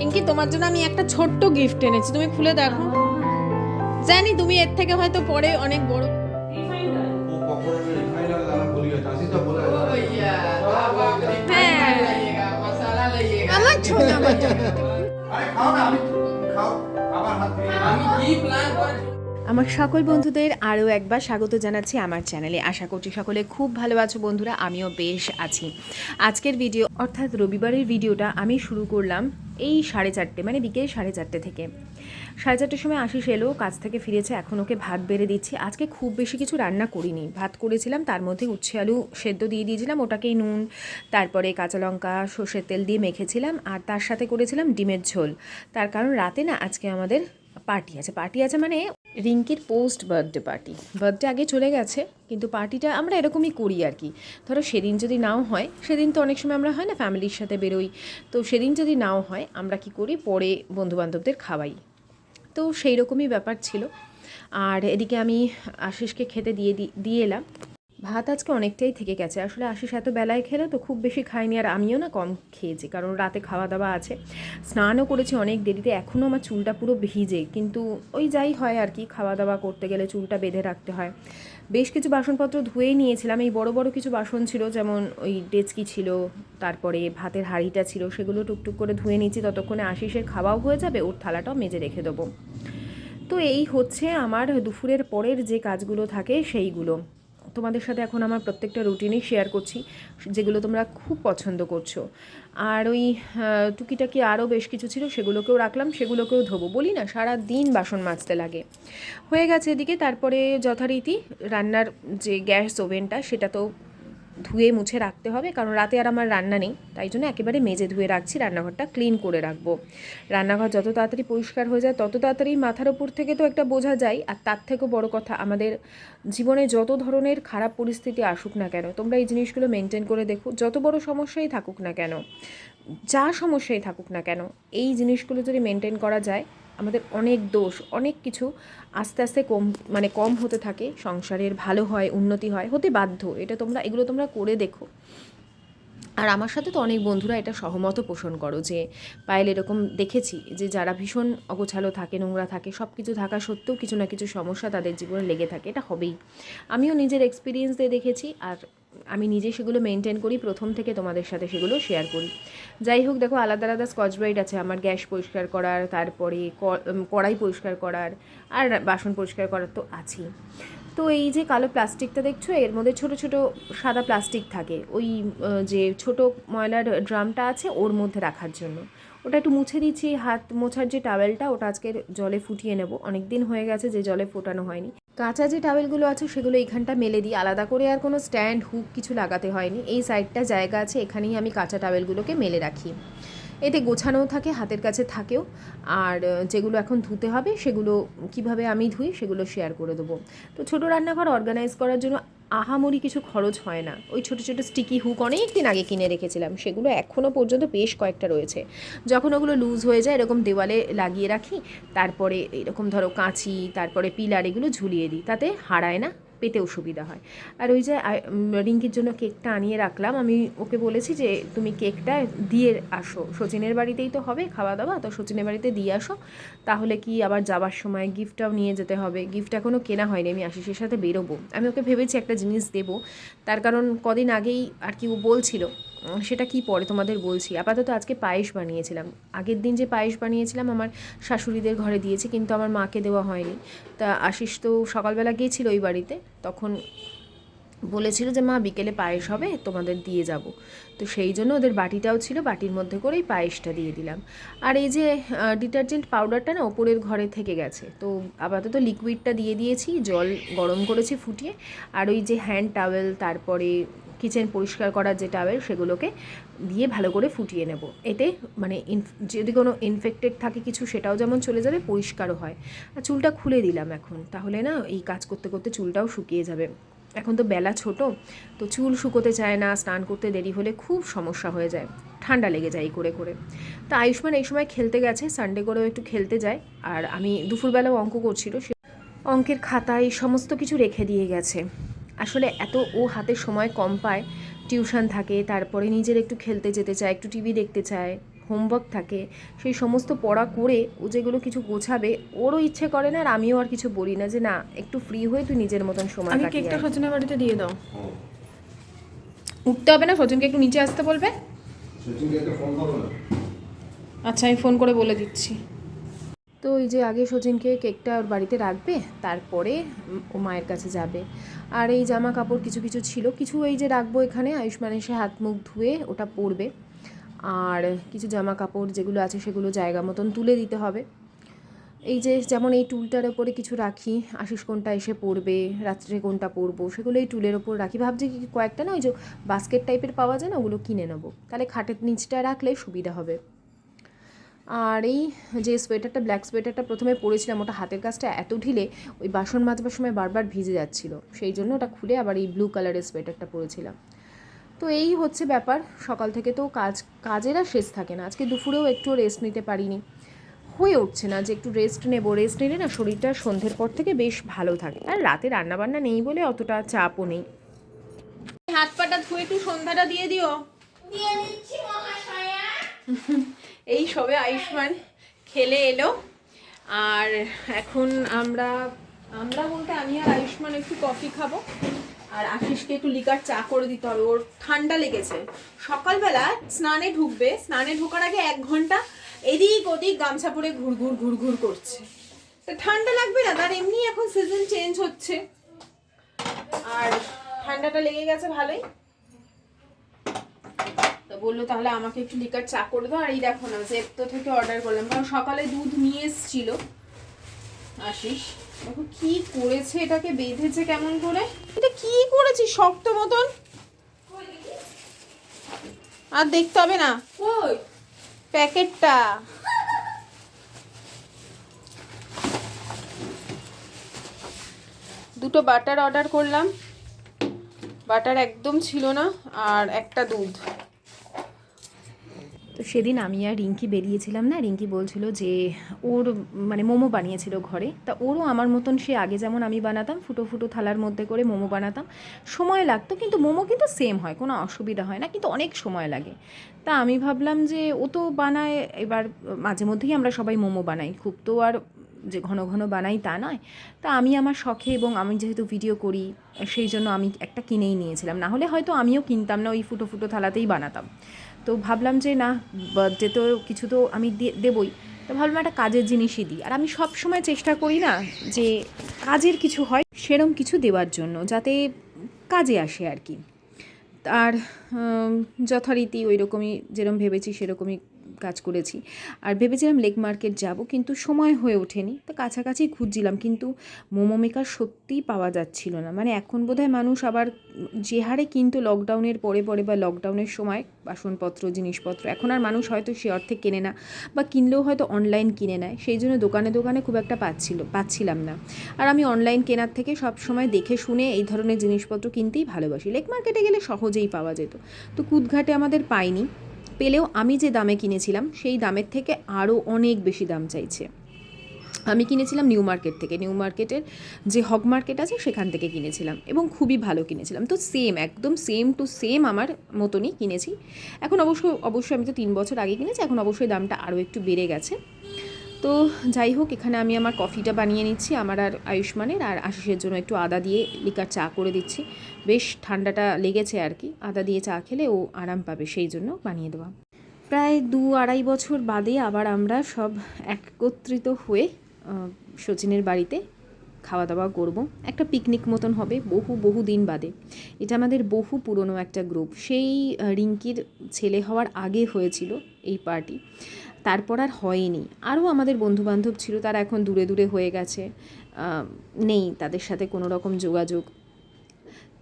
ইঙ্কি তোমার জন্য আমি একটা ছোট্ট গিফট এনেছি, তুমি খুলে দেখো। জানি তুমি এর থেকে হয়তো পরে অনেক বড়। হ্যাঁ আমার ছোট বাচ্চা। আমার সকল বন্ধুদের আরও একবার স্বাগত জানাচ্ছি আমার চ্যানেলে। আশা করছি সকলে খুব ভালো আছো বন্ধুরা, আমিও বেশ আছি। আজকের ভিডিও অর্থাৎ রবিবারের ভিডিওটা আমি শুরু করলাম এই 4:30 মানে বিকেল 4:30 থেকে। 4:30 সময় আশিস এলো, কাজ থেকে ফিরেছে, এখন ওকে ভাত বেড়ে দিচ্ছি। আজকে খুব বেশি কিছু রান্না করিনি, ভাত করেছিলাম, তার মধ্যে উচ্ছে আলু সেদ্ধ দিয়ে দিয়েছিলাম, ওটাকেই নুন তারপরে কাঁচা লঙ্কা সর্ষের তেল দিয়ে মেখেছিলাম, আর তার সাথে করেছিলাম ডিমের ঝোল। তার কারণ রাতে না আজকে আমাদের পার্টি আছে মানে রিঙ্কির পোস্ট বার্থডে আগে চলে গেছে, কিন্তু পার্টিটা আমরা এরকমই করি আর কি। ধরো সেদিন যদি নাও হয়, সেদিন তো অনেক সময় আমরা হয় না ফ্যামিলির সাথে বেরোই, তো সেদিন যদি নাও হয় আমরা কি করি পরে বন্ধুবান্ধবদের খাওয়াই, তো সেই রকমই ব্যাপার ছিল। আর এদিকে আমি আশিসকে খেতে দিয়ে এলাম। ভাত আজকে অনেকটাই থেকে গেছে, আসলে আশিস এত বেলায় খেলে তো খুব বেশি খাইনি, আর আমিও না কম খেয়েছি কারণ রাতে খাওয়া দাওয়া আছে। স্নানও করেছি অনেক দেরিতে, এখনও আমার চুলটা পুরো ভিজে, কিন্তু ওই যাই হয় আর কি, খাওয়া দাওয়া করতে গেলে চুলটা বেঁধে রাখতে হয়। বেশ কিছু বাসনপত্র ধুয়েই নিয়েছিলাম, এই বড় বড় কিছু বাসন ছিল, যেমন ওই ডেচকি ছিল, তারপরে ভাতের হাঁড়িটা ছিল, সেগুলো টুকটুক করে ধুয়ে নিয়েছি, ততক্ষণে আশিসের খাওয়াও হয়ে যাবে, ওর থালাটাও মেজে রেখে দেবো। তো এই হচ্ছে আমার দুপুরের পরের যে কাজগুলো থাকে সেইগুলো তোমাদের সাথে এখন আমার প্রত্যেকটা রুটিনই শেয়ার করছি, যেগুলো তোমরা খুব পছন্দ করছো। আর ওই টুকিটাকি আরও বেশ কিছু ছিল, সেগুলোকেও রাখলাম, সেগুলোকেও ধোবো। বলি না সারা দিন বাসন মাজতে লাগে। হয়ে গেছে এদিকে, তারপরে যথারীতি রান্নার যে গ্যাস ওভেনটা সেটা তো ধুয়ে মুছে রাখতে হবে, কারণ রাতে আর আমার রান্না নেই, তাই জন্য একেবারে মেজে ধুয়ে রাখছি, রান্নাঘরটা ক্লিন করে রাখবো। রান্নাঘর যত তাড়াতাড়ি পরিষ্কার হয়ে যায় তত তাড়াতাড়ি মাথার ওপর থেকে তো একটা বোঝা যায়। আর তার থেকেও বড় কথা, আমাদের জীবনে যত ধরনের খারাপ পরিস্থিতি আসুক না কেন, তোমরা এই জিনিসগুলো মেনটেন করে দেখো, যত বড় সমস্যাই থাকুক না কেন, যা সমস্যাই থাকুক না কেন, এই জিনিসগুলো যদি মেনটেন করা যায়, আমাদের অনেক দোষ অনেক কিছু আস্তে আস্তে কম হতে থাকে, সংসারের ভালো হয়, উন্নতি হয়, হতে বাধ্য। এগুলো তোমরা করে দেখো। আর আমার সাথে তো অনেক বন্ধুরা এটা সহমতও পোষণ করো যে পায়েল এরকম দেখেছি যে যারা ভীষণ অগোছালো থাকে, নোংরা থাকে, সব কিছু থাকা সত্ত্বেও কিছু না কিছু সমস্যা তাদের জীবনে লেগে থাকে, এটা হবেই। আমিও নিজের এক্সপিরিয়েন্স দিয়ে দেখেছি, আর আমি নিজে সেগুলো মেনটেন করি, প্রথম থেকে তোমাদের সাথে সেগুলো শেয়ার করি। যাই হোক, দেখো আলাদা আলাদা স্কচ ব্রাইট আছে আমার, গ্যাস পরিষ্কার করার, তারপরে কড়াই পরিষ্কার করার, আর বাসন পরিষ্কার করার তো আছেই। তো এই যে কালো প্লাস্টিকটা দেখছো, এর মধ্যে ছোট ছোট সাদা প্লাস্টিক থাকে, ওই যে ছোট ময়লার ড্রামটা আছে ওর মধ্যে রাখার জন্য, ওটা একটু মুছে দিচ্ছি। হাত মোছার যে টাওয়েলটা, ওটা আজকের জলে ফুটিয়ে নেব, অনেক দিন হয়ে গেছে যে জলে ফোটানো হয়নি। কাঁচা যে টাওয়েলগুলো আছে সেগুলো এইখানটা মেলে দিই, আলাদা করে আর কোনো স্ট্যান্ড হুক কিছু লাগাতে হয়নি, এই সাইডটা জায়গা আছে, এখানেই আমি কাঁচা টাওয়েলগুলোকে মেলে রাখি। এতে গোছানোও থাকে, হাতের কাছে থাকেও। আর যেগুলো এখন ধুতে হবে সেগুলো কিভাবে আমি ধুই সেগুলো শেয়ার করে দেবো। তো ছোটো রান্নাঘর অর্গানাইজ করার জন্য আহামরি কিছু খরচ হয় না। ওই ছোটো ছোটো স্টিকি হুক অনেক দিন আগে কিনে রেখেছিলাম, সেগুলো এখনও পর্যন্ত বেশ কয়েকটা রয়েছে। যখন ওগুলো লুজ হয়ে যায় এরকম দেওয়ালে লাগিয়ে রাখি, তারপরে এরকম ধরো কাঁচি, তারপরে পিলার, এগুলো ঝুলিয়ে দিই, তাতে হারায় না, পেতেও সুবিধা হয়। আর ওই যে রিঙ্কির জন্য কেকটা আনিয়ে রাখলাম, আমি ওকে বলেছি যে তুমি কেকটা দিয়ে আসো, সচিনের বাড়িতেই তো হবে খাওয়া দাওয়া, তো সচিনের বাড়িতে দিয়ে আসো, তাহলে কি আবার যাবার সময় গিফটটাও নিয়ে যেতে হবে। গিফট এখনও কেনা হয়নি, আমি আশিসের সাথে বেরোবো, আমি ওকে ভেবেছি একটা জিনিস দেবো, তার কারণ কদিন আগেই আর কি ও বলছিল, সেটা কি পরে তোমাদের বলছি। আপাতত আজকে পায়েস বানিয়েছিলাম, আগের দিন যে পায়েস বানিয়েছিলাম আমার শাশুড়িদের ঘরে দিয়েছি, কিন্তু আমার মাকে দেওয়া হয়নি। তা আশিস তো সকালবেলা গিয়েছিল ওই বাড়িতে, তখন বলেছিল যে মা বিকেলে পায়েস হবে তোমাদের দিয়ে যাব, তো সেই জন্য ওদের বাটিটাও ছিল, বাটির মধ্যে করেই পায়েসটা দিয়ে দিলাম। আর এই যে ডিটারজেন্ট পাউডারটা না ওপরের ঘরে থেকে গেছে, তো আপাতত লিকুইডটা দিয়ে দিয়েছি, জল গরম করেছি ফুটিয়ে, আর ওই যে হ্যান্ড টাওয়েল, তারপরে কিচেন পরিষ্কার করার যে টাওয়েল, সেগুলোকে দিয়ে ভালো করে ফুটিয়ে নেব। এতে মানে যদি কোনো ইনফেক্টেড থাকে কিছু সেটাও যেমন চলে যাবে, পরিষ্কারও হয়। আর চুলটা খুলে দিলাম এখন, তাহলে না এই কাজ করতে করতে চুলটাও শুকিয়ে যাবে। এখন তো বেলা ছোট, তো চুল শুকোতে চায় না, স্নান করতে দেরি হলে খুব সমস্যা হয়ে যায়, ঠান্ডা লেগে যায় এই করে করে। তো আয়ুষ্মান এই সময় খেলতে গেছে, সানডে করেও একটু খেলতে যায়, আর আমি দুপুরবেলাও অঙ্ক করছিল, সে অঙ্কের খাতায় সমস্ত কিছু রেখে দিয়ে গেছে। আসলে এত ও হাতে সময় কম পায়, টিউশন থাকে, তারপরে নিজের একটু খেলতে যেতে চায়, একটু টিভি দেখতে চায়, হোমওয়ার্ক থাকে, সেই সমস্ত পড়া করে ও যেগুলো কিছু গোছাবে, ওরও ইচ্ছে করে না, আর আমিও আর কিছু বলি না যে না একটু ফ্রি হয়ে তুই নিজের মতন সময় কাটিয়ে। কেকটা সচিনের বাড়িতে দিয়ে দাও। উঠতে হবে না, সচিনকে একটু নিচে আসতে বলবে। আচ্ছা আমি ফোন করে বলে দিচ্ছি। তো ওই যে আগে সচিনকে কেকটা ওর বাড়িতে রাখবে, তারপরে ও মায়ের কাছে যাবে। আর এই জামা কাপড় কিছু কিছু ছিল, কিছু এই যে রাখবো এখানে, আয়ুষ্মান এসে হাত মুখ ধুয়ে ওটা পরবে। আর কিছু জামা কাপড় যেগুলো আছে সেগুলো জায়গা মতন তুলে দিতে হবে। এই যে যেমন এই টুলটার ওপরে কিছু রাখি, আশিস কোনটা এসে পরবে, রাত্রে কোনটা পরবো, সেগুলো এই টুলের ওপর রাখি। ভাবছি কি কয়েকটা না ওই যে বাস্কেট টাইপের পাওয়া যায় না, ওগুলো কিনে নেবো, তাহলে খাটের নিচটা রাখলে সুবিধা হবে। আর এই যে সোয়েটারটা, ব্ল্যাক সোয়েটারটা প্রথমে পরেছিলাম, ওটা হাতের কাজটা এত ঢিলে ওই বাসন মাজবার সময় বারবার ভিজে যাচ্ছিল, সেই জন্য ওটা খুলে আবার এই ব্লু কালারের সোয়েটারটা পরেছিলাম। তো এই হচ্ছে ব্যাপার, সকাল থেকে তো কাজের আর শেষ থাকে না। আজকে দুপুরেও একটু রেস্ট নিতে পারিনি, হয়ে উঠছে না যে একটু রেস্ট নেবো, রেস্ট নিলে না শরীরটা সন্ধ্যের পর থেকে বেশ ভালো থাকে। আর রাতে রান্নাবান্না নেই বলে অতটা চাপও নেই। হাত পাটা ধুয়ে একটু সন্ধ্যাটা দিয়ে দিও। এই সবে আয়ুষ্মান খেলে এলো, আর এখন আমরা বলতে আমি আর আয়ুষ্মান একটু কফি খাবো, আর আশিসকে একটু লিকার চা করে দিতে হবে, ওর ঠান্ডা লেগেছে। সকালবেলা স্নানে ঢুকবে, স্নানে ঢোকার আগে 1 ঘন্টা এদিক ওদিক গামছা পরে ঘুরঘুর করছে। তো ঠান্ডা লাগবে না তার, এমনি এখন সিজন চেঞ্জ হচ্ছে, আর ঠান্ডাটা লেগে গেছে ভালোই। তো বললো তাহলে আমাকে একটু লিকার চা করে দাও। আর এই দেখো না, জেপ্টো থেকে অর্ডার করলাম, কারণ সকালে দুধ নিয়ে এসেছিল আশিস। দেখো কি করেছে, এটাকে বেঁধেছে কেমন করে, এটা কি করেছি শক্ত মতন, আর দেখতে হবে না ওই প্যাকেটটা। দুটো বাটার অর্ডার করলাম, বাটার একদম ছিল না, আর একটা দুধ। তো সেদিন আমি আর রিঙ্কি বেরিয়েছিলাম না, রিঙ্কি বলছিল যে ওর মানে মোমো বানিয়েছিল ঘরে, তা ওরও আমার মতন সে আগে যেমন আমি বানাতাম ফুটো ফুটো থালার মধ্যে করে মোমো বানাতাম, সময় লাগতো, কিন্তু মোমো কিন্তু সেম হয়, কোনো অসুবিধা হয় না, কিন্তু অনেক সময় লাগে। তা আমি ভাবলাম যে ও তো বানায়, এবার মাঝে মধ্যেই আমরা সবাই মোমো বানাই, খুব তো আর যে ঘন ঘন বানাই তা নয়। তা আমি আমার শখে, এবং আমি যেহেতু ভিডিও করি সেই জন্য আমি একটা কিনেই নিয়েছিলাম, না হলে হয়তো আমিও কিনতাম না, ওই ফুটো ফুটো থালাতেই বানাতাম। তো ভাবলাম যে না, বার্থডে তো কিছু তো আমি দেবই, তো ভাবলাম একটা কাজের জিনিসই দিই। আর আমি সব সময় চেষ্টা করি না যে কাজের কিছু হয় সেরম কিছু দেওয়ার জন্য, যাতে কাজে আসে আর কি। আর যথারীতি ওই রকমই যেরকম ভেবেছি সেরকমই কাজ করেছি। আর ভেবেছিলাম লেক মার্কেট যাব, কিন্তু সময় হয়ে ওঠেনি, তো কাছাকাছি খুঁজছিলাম, কিন্তু মোমো মেকার সত্যিই পাওয়া যাচ্ছিল না। মানে এখন বোধহয় মানুষ আবার যে হারে কিন্তু লকডাউনের পরে বা লকডাউনের সময় বাসনপত্র জিনিসপত্র, এখন আর মানুষ হয়তো সে অর্থে কেনে না, বা কিনলেও হয়তো অনলাইন কিনে নেয়, সেই জন্য দোকানে দোকানে খুব একটা পাচ্ছিলাম না। আর আমি অনলাইন কেনার থেকে সব সময় দেখে শুনে এই ধরনের জিনিসপত্র কিনতেই ভালোবাসি। লেক মার্কেটে গেলে সহজেই পাওয়া যেত, তো কুদঘাটে আমাদের পাইনি, পেলেও আমি যে দামে কিনেছিলাম সেই দামের থেকে আরও অনেক বেশি দাম চাইছে। আমি কিনেছিলাম নিউ মার্কেট থেকে, নিউ মার্কেটের যে হগ মার্কেট আছে সেখান থেকে কিনেছিলাম, এবং খুবই ভালো কিনেছিলাম। তো একদম সেম টু সেম আমার মতনই কিনেছি। এখন অবশ্যই আমি তো 3 বছর আগে কিনেছি, এখন অবশ্যই দামটা আরও একটু বেড়ে গেছে। তো যাই হোক, এখানে আমি আমার কফিটা বানিয়ে নিচ্ছি, আমার আর আয়ুষ্মানের, আর আশিসের জন্য একটু আদা দিয়ে লিকার চা করে দিচ্ছি। বেশ ঠান্ডাটা লেগেছে আর কি, আদা দিয়ে চা খেলে ও আরাম পাবে, সেই জন্য বানিয়ে দেওয়া। প্রায় 2-2.5 বছর বাদে আবার আমরা সব একত্রিত হয়ে সচিনের বাড়িতে খাওয়া দাওয়া করব, একটা পিকনিক মতন হবে, বহু দিন বাদে। এটা আমাদের বহু পুরনো একটা গ্রুপ, সেই রিঙ্কির ছেলে হওয়ার আগে হয়েছিল এই পার্টি, তারপর আর হয়নি। আরও আমাদের বন্ধুবান্ধব ছিল, তারা এখন দূরে হয়ে গেছে, নেই তাদের সাথে কোনো রকম যোগাযোগ।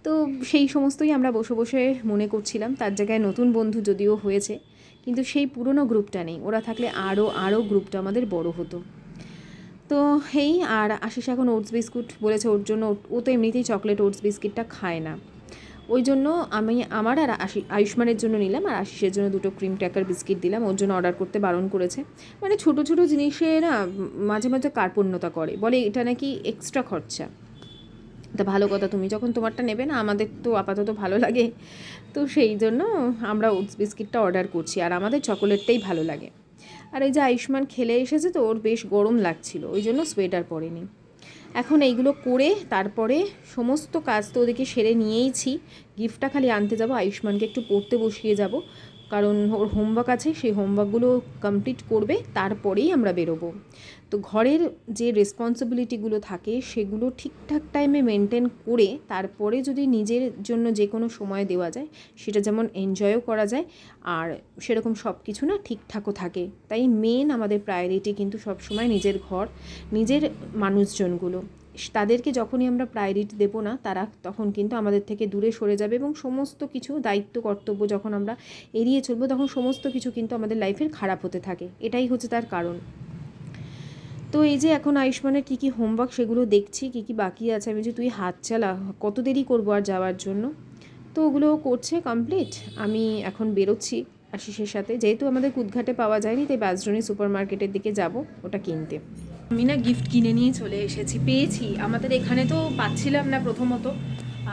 তো সেই সমস্তই আমরা বসে মনে করছিলাম, তার জায়গায় নতুন বন্ধু যদিও হয়েছে, কিন্তু সেই পুরনো গ্রুপটা নেই। ওরা থাকলে আরও গ্রুপটা আমাদের বড় হতো। তো আর আশিস এখন ওটস বিস্কুট বলেছে ওর জন্য, ও তো এমনিতেই চকলেট ওটস বিস্কিটটা খায় না, ওই জন্য আমি আমার আর আয়ুষ্মানের জন্য নিলাম, আর আশিসের জন্য 2টো ক্রিম ক্র্যাকার বিস্কিট দিলাম। ওর জন্য অর্ডার করতে বারণ করেছে, মানে ছোটো জিনিসে না মাঝে মাঝে কার্পণ্যতা করে, বলে এটা নাকি এক্সট্রা খরচা। তা ভালো কথা, তুমি যখন তোমারটা নেবে না, আমাদের তো আপাতত ভালো লাগে, তো সেই জন্য আমরা ওটস বিস্কিটটা অর্ডার করছি, আর আমাদের চকোলেটটাই ভালো লাগে। আর এই যে আয়ুষ্মান খেলে এসেছে তো ওর বেশ গরম লাগছিল, ওই জন্য সোয়েটার পরেনি। এখন এইগুলো করে তারপরে সমস্ত কাজ তো ওদেরকে সেরে নিয়েইছি, গিফটটা খালি আনতে যাব, আয়ুষ্মানকে একটু পড়তে বসিয়ে যাব, কারণ ওর হোমওয়ার্ক আছে, সেই হোমওয়ার্কগুলো কমপ্লিট করবে, তারপরেই আমরা বেরোবো। তো ঘরের যে রেসপন্সিবিলিটিগুলো থাকে সেগুলো ঠিকঠাক টাইমে মেনটেন করে তারপরে যদি নিজের জন্য যে কোনো সময় দেওয়া যায়, সেটা যেমন এনজয়ও করা যায় আর সেরকম সব কিছু না ঠিকঠাকও থাকে। তাই মেন আমাদের প্রায়োরিটি কিন্তু সবসময় নিজের ঘর, নিজের মানুষজনগুলো। তাদেরকে যখনই আমরা প্রায়োরিটি দেবো না, তারা তখন কিন্তু আমাদের থেকে দূরে সরে যাবে, এবং সমস্ত কিছু দায়িত্ব কর্তব্য যখন আমরা এড়িয়ে চলবো, তখন সমস্ত কিছু কিন্তু আমাদের লাইফের খারাপ হতে থাকে। এটাই হচ্ছে তার কারণ। তো এই যে এখন আয়ুষ্মানের কী কী হোমওয়ার্ক সেগুলো দেখছি, কী কী বাকি আছে। আমি যে তুই হাত চালা, কত দেরি করবো আর যাওয়ার জন্য। তো ওগুলো করছে কমপ্লিট, আমি এখন বেরোচ্ছি আশিসের সাথে, যেহেতু আমাদের কুদঘাটে পাওয়া যায়নি, তাই বাসডনি সুপার মার্কেটের দিকে যাব ওটা কিনতে। আমি না গিফট কিনে নিয়ে চলে এসেছি, পেয়েছি। আমাদের এখানে তো পাচ্ছিলাম না প্রথমত,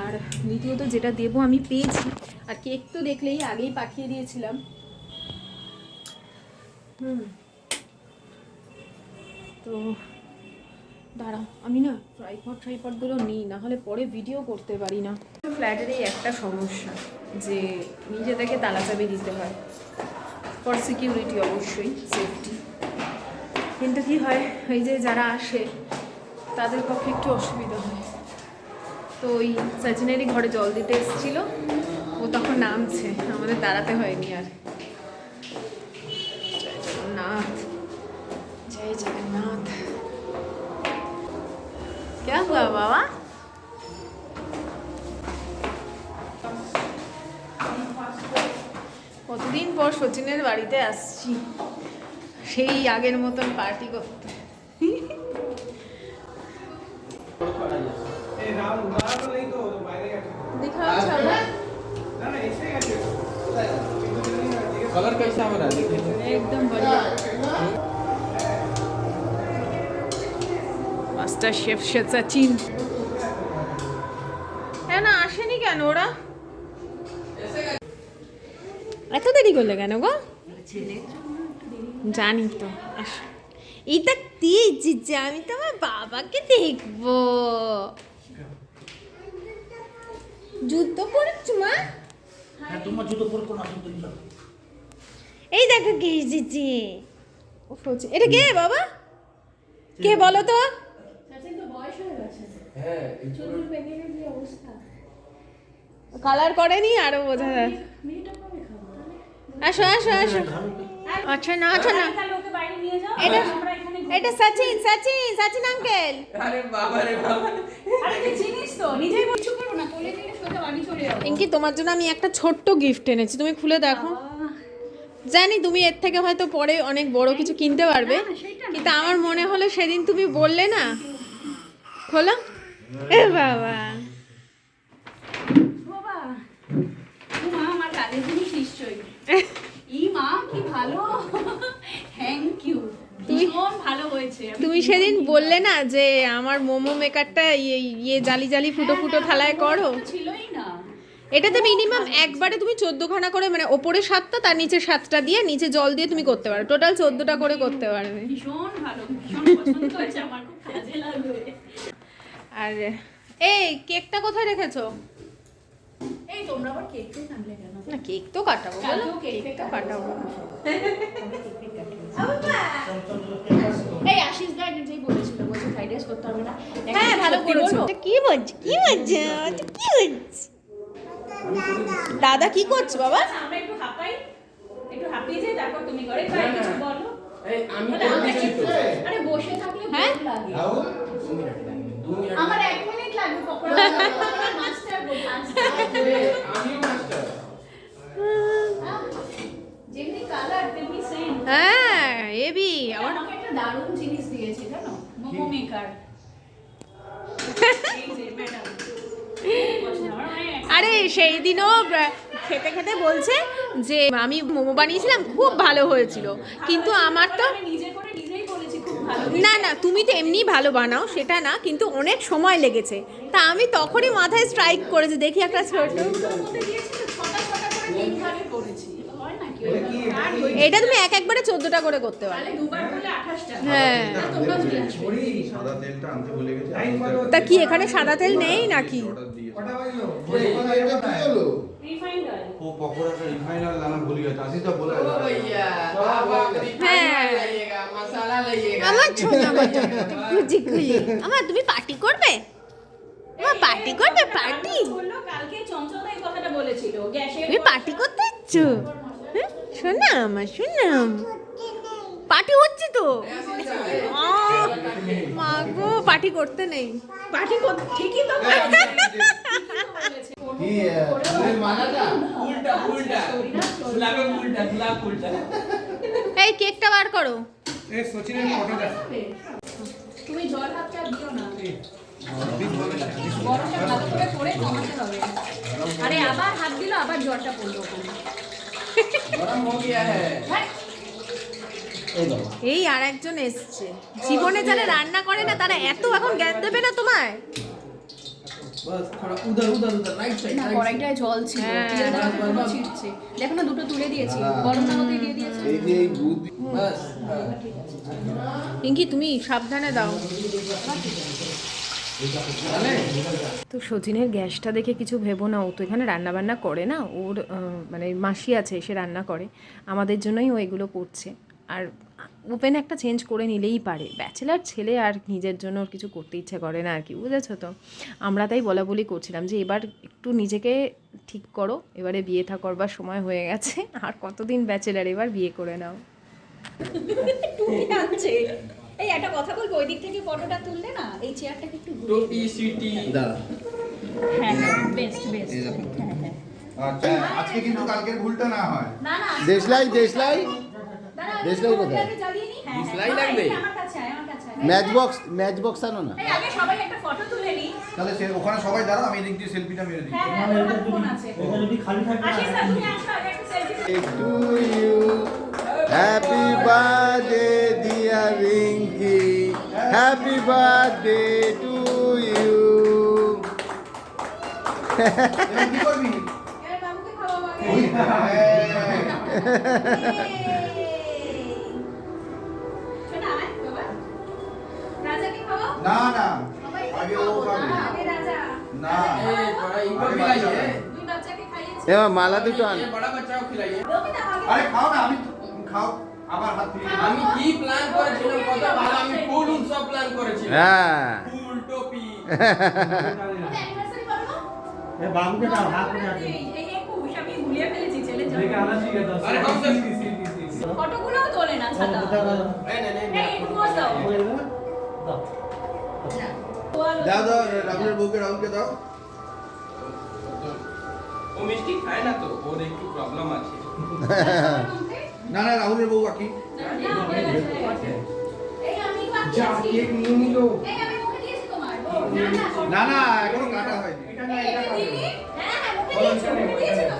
আর দ্বিতীয়ত যেটা দেবো আমি পেয়েছি। আর কেক তো দেখলেই আগেই পাঠিয়ে দিয়েছিলাম। তো দাঁড়াও, আমি না ট্রাইপডগুলো নিই, না হলে পরে ভিডিও করতে পারি না। ফ্ল্যাটের এই একটা সমস্যা যে নিজে থেকে তালা চাবি দিতে হয়, ফর সিকিউরিটি, অবশ্যই সেফটি। কিন্তু কি হয়, এই যে যারা আসে তাদের পক্ষে একটু অসুবিধা হয়। তো ওই সচিনেরই ঘরে জল দিতে এসেছিলো, ও তখন নামছে, আমাদের দাঁড়াতে হয়নি আর। জয় জগন্নাথ, জয় জগন্নাথ। क्या हुआ बाबा? কতদিন পর সচিনের বাড়িতে আসছি, সেই আগের মতন পার্টি করতে। कलर कैसा हो रहा है? एकदम बढ़िया। মাস্টার শেফ সচিন হ্যাঁ না, আসেনি কেন ওরা? এত দেরি করলে কেন গো? জানি তো, এটা তেজ, আমি তোমার বাবাকে দেখবো। জুতো পরেছ মা? হ্যাঁ, তোমার জুতো পরে কোন আসন তুমি যাও। এই দেখো কে এসেছে। ও সচিন, এটা কে বাবা? কে বলো তো? হ্যাঁ, কালার করেনি, আরো বোঝা যায়। আসো আসো আসো। আচ্ছা না, আচ্ছা না, এটা এটা সচিন সচিন সচিন আঙ্কেল। আরে বাবা রে বাবা, আরে তুই চিনিস তো, নিজেই বলছো করো না, কোলে নিয়ে সোজা বাড়ি চলে যাও। ইঙ্কি, তোমার জন্য আমি একটা ছোট্ট গিফট এনেছি, তুমি খুলে দেখো। জানি তুমি এর থেকে হয়তো পরে অনেক বড় কিছু কিনতে পারবে, কিন্তু আমার মনে হলো সেদিন তুমি বললে না। খোলো। এ বাবা, বাবা ও মা, আমার কাজের জিনিস নিশ্চয়ই। ই মা, কি ভালো, থ্যাংক ইউ, ভীষণ ভালো হয়েছে। তুমি সেদিন বললে না যে আমার মোমো মেকারটা ইয়ে জালি জালি ফুটো ফুটো থালায় করো। ছিলই না, এটাতে মিনিমাম একবারে তুমি 14খানা করে, মানে ওপরে 7টা তার নিচে 7টা দিয়ে নিচে জল দিয়ে তুমি করতে পারো, টোটাল 14টা করে করতে পারবে। ভীষণ ভালো, ভীষণ পছন্দ হয়েছে আমার, খুব কাজে লাগবে। আর এই কেকটা কোথায় রেখেছো? এই তোমরা আবার কেক টেক আনলে কেন? না, কেক তো কাটাবো, বলো। কালকেও কেক কেকটা কাটাবো। এই আশিস দা নিজেই বলেছিল, বলছে ফ্রাইড রাইস করতে হবে না। হ্যাঁ, ভালো করেছো। কি বলছো, কি বলছো, কি বলছো? দাদা কি করছো বাবা? আমরা একটু হাঁপিয়ে যাই, তারপর তুমি করে কিছু বলো। এই আমি বলে, করে আমরা দিচ্ছি তো। আরে বসে থাকলে হ্যাঁ? বোর লাগে। 2 মিনিট লাগবে, 2 মিনিট। আমার 1 মিনিট লাগবে পকোড়া মাস্টার আমিও মাস্টার। যেমনি কালার তেমনি সেন্ট। হ্যাঁ, এবি আমার আমাকে একটা দারুণ জিনিস দিয়েছে জানো, মোমো মেকার। এই যে ম্যাডাম, আরে সেই দিনও খেতে খেতে বলছে যে আমি মোমো বানিয়েছিলাম, খুব ভালো হয়েছিল, কিন্তু আমার তো আমি নিজে করে নিজেই বলেছি খুব ভালো। না না, তুমি তো এমনি ভালো বানাও, সেটা না, কিন্তু অনেক সময় লেগেছে। তা আমি তখনই মাথায় স্ট্রাইক করেছি, দেখি একটা ছোট। দুটোর মধ্যে দিয়েছি তো, ছটা ছটা করে তিন ভাগে করেছি। হয় নাকি? আর হয়ে- এটা তুমি একবারে 14টা করে করতে পারো। তাহলে দুবার করলে 28টা। হ্যাঁ। না, তোমরা চলে আসবে। সাদা তেলটা আনতে ভুলে গেছি। তা কি এখানে সাদা তেল নেই নাকি? অর্ডার দিয়েছি। এটা কি হলো? Refined oil। ও পকোড়াটা রিফাইনাল জানা ভুলে গেছে। আসিটা বলে ओ भैया आप হ্যাঁ। लाइएगा मसाला लाइएगा আমার ছোনা বাটা কুচি কুলি। আমার তুমি পার্টি করবে? আমার পার্টি করবে? পার্টি? বললো কালকে চঞ্চলদা এই কথাটা বলেছিল গ্যাসের তুমি পার্টি করতে ইচ্ছো? হ্যাঁ? শোনা আমার শোনাম পার্টি হচ্ছে তো। মা গো পার্টি করতে নেই। পার্টি করতে ঠিকই তো বলেছে। কি माना था उल्टा उल्टा गुलाब उल्टा गुलाब उल्टा এই কেকটা বার করো। তুমি জল হাতটা দিও না গরমটা ভালো করে করে কমাতে হবে। আরে আবার হাত দিল আবার জ্বরটা পড়লো ওখানে। गरम हो गया है হ্যাঁ, এই আর একজন এসছে, জীবনে যারা রান্না করে না তারা এত এখন জ্ঞান দেবে না তোমায়। बस थोड़ा उधर उधर उधर राइट साइड না কড়াইটায় জল ছিল হ্যাঁ। তেল দেওয়ার জন্য ছিটছে। দেখো না দুটো তুলে দিয়েছি গরম না হতেই দিয়ে দিয়েছি। এই যে এই দুধ बस हाँ। পিঙ্কি তুমি সাবধানে দাও। डाले? তো সজিনের গ্যাসটা দেখে কিছু ভেবো না, ও তো এখানে রান্না বান্না করে না, ওর মানে মাসি আছে সে রান্না করে, আমাদের জন্যই ও এগুলো করছে। আর ওপেন একটা চেঞ্জ করে নিলেই পারে, ব্যাচেলার ছেলে আর নিজের জন্য ওর কিছু করতে ইচ্ছে করে না আর কি, বুঝেছো তো। আমরা তাই বলা বলি করছিলাম যে এবার একটু নিজেকে ঠিক করো, এবারে বিয়ে থা করবার সময় হয়ে গেছে, আর কতদিন ব্যাচেলার, এবার বিয়ে করে নাও। টুপি আনছে। এই একটা কথা বলবো, ওই দিক থেকে ফটোটা তুললে না এই চেয়ারটাকে একটু ঘুরিয়ে टोपी सीटी দাঁড়া। হ্যাঁ বেস্ট বেস্ট। এই দেখো। আচ্ছা আজকে কিন্তু কালকের ভুলটা না হয়। না না দেশলাই দেশলাই দাঁড়া, দেশলাই কোথায়? আগে জ্বালিয়ে নি। হ্যাঁ, দেশলাই হ্যাঁ, লাগবে? এই আমার কাছে আয়, আমার কাছে আয়। ম্যাচ বক্স আনো না। এই আগে সবাই একটা ফটো তুলে নি। তাহলে সে ওখানে সবাই দাঁড়াও, আমি এদিক দিয়ে সেলফিটা মেরে দিই। হ্যাঁ হ্যাঁ ওখানে ফোন আছে। আশিস দা তুমি আসো আগে একটা selfie. To you, happy birthday dear Rinky, happy birthday to you. এবার কি করবি? এর বাবুকে খাওয়াবো আগে। ওই, হ্যাঁ। শোনা আয় বাবা। রাজাকে খাওয়াও। না না সবাই আগে ও খাওয়াবো খাবে। না, আগে রাজা। না। ए थोड़ा इनको आगे खिलाइए দুই বাচ্চাকে খাইয়েছি। এবার মালা দুটো আন। ये बड़ा बच्चा को खिलाइए লোকে না আগে। আরে খাও না, আমি খাও আবার হাত দিয়ে আমি কি প্ল্যান করেছিলাম কত ভালো, আমি ফুল উৎসব প্ল্যান করেছিলাম, হ্যাঁ ফুল টপি অ্যানিভার্সারি করবো? बाबू के साथ हाथ में जाते এই এই একুশ আমি ভুলিয়ে ফেলেছি ছেলে लेके आना জন্ম। चाहिए था अरे हम सब ফটোগুলোও তোলে না ছাতা। नहीं नहीं এই नहीं একটু বস দাও। দাও দাও রাহুলের বউকে রাহুলকে দাও। वो मिस्टी खाए ना तो और एक प्रॉब्लम আছে না না রাহুলের বউ বাকি। এই আমি বাদ যা দিয়েছি। কেক নিয়ে নিলো। এই আমি মুখে দিয়েছি তোমার। ও, না না এখনো কাটা হয়নি। এই দিদি। হ্যাঁ হ্যাঁ মুখে দিয়েছি, মুখে দিয়েছি তো।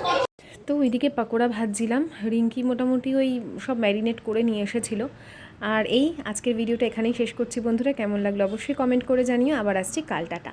তো ওইদিকে পাকোড়া ভাজছিলাম, রিঙ্কি মোটামুটি ওই সব ম্যারিনেট করে নিয়ে এসেছিল। আর এই আজকের ভিডিওটা এখানেই শেষ করছি বন্ধুরা, কেমন লাগলো অবশ্যই কমেন্ট করে জানিও, আবার আসছি কাল, টাটা।